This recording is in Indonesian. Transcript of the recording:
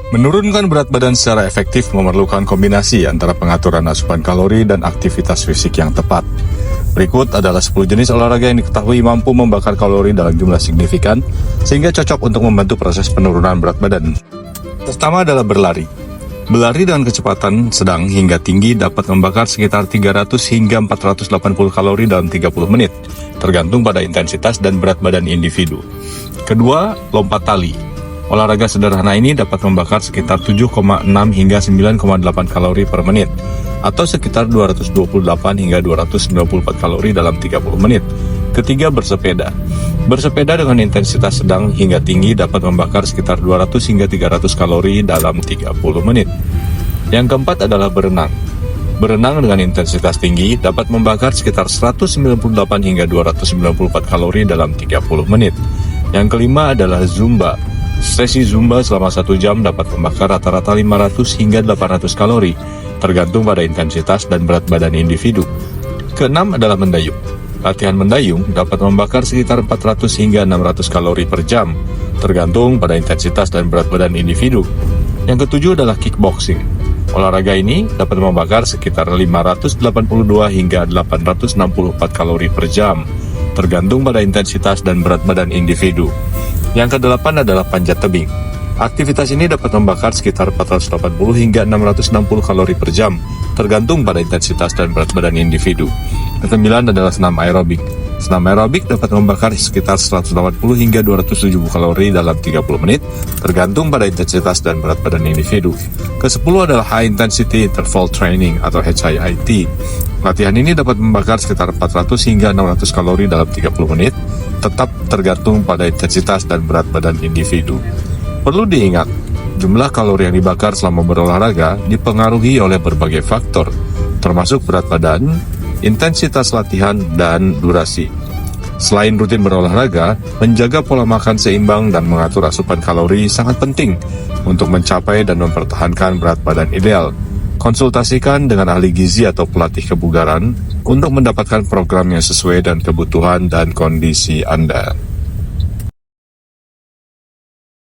Menurunkan berat badan secara efektif memerlukan kombinasi antara pengaturan asupan kalori dan aktivitas fisik yang tepat. Berikut adalah 10 jenis olahraga yang diketahui mampu membakar kalori dalam jumlah signifikan, sehingga cocok untuk membantu proses penurunan berat badan. Pertama adalah berlari. Berlari dengan kecepatan sedang hingga tinggi dapat membakar sekitar 300 hingga 480 kalori dalam 30 menit, tergantung pada intensitas dan berat badan individu. Kedua, lompat tali. Olahraga sederhana ini dapat membakar sekitar 7,6 hingga 9,8 kalori per menit, atau sekitar 228 hingga 294 kalori dalam 30 menit. Ketiga, bersepeda. Bersepeda dengan intensitas sedang hingga tinggi dapat membakar sekitar 200 hingga 300 kalori dalam 30 menit. Yang keempat adalah berenang. Berenang dengan intensitas tinggi dapat membakar sekitar 198 hingga 294 kalori dalam 30 menit. Yang kelima adalah Zumba. Sesi Zumba selama 1 jam dapat membakar rata-rata 500 hingga 800 kalori, tergantung pada intensitas dan berat badan individu. Keenam adalah mendayung. Latihan mendayung dapat membakar sekitar 400 hingga 600 kalori per jam, tergantung pada intensitas dan berat badan individu. Yang ketujuh adalah kickboxing. Olahraga ini dapat membakar sekitar 582 hingga 864 kalori per jam, tergantung pada intensitas dan berat badan individu. Yang kedelapan adalah panjat tebing. Aktivitas ini dapat membakar sekitar 480 hingga 660 kalori per jam, tergantung pada intensitas dan berat badan individu. Kesembilan adalah senam aerobik. Senam aerobik dapat membakar sekitar 180 hingga 270 kalori dalam 30 menit, tergantung pada intensitas dan berat badan individu. Kesepuluh adalah High Intensity Interval Training atau HIIT. Latihan ini dapat membakar sekitar 400 hingga 600 kalori dalam 30 menit, tetap tergantung pada intensitas dan berat badan individu. Perlu diingat, jumlah kalori yang dibakar selama berolahraga dipengaruhi oleh berbagai faktor, termasuk berat badan, intensitas latihan, dan durasi. Selain rutin berolahraga, menjaga pola makan seimbang dan mengatur asupan kalori sangat penting untuk mencapai dan mempertahankan berat badan ideal. Konsultasikan dengan ahli gizi atau pelatih kebugaran untuk mendapatkan program yang sesuai dengan kebutuhan dan kondisi Anda.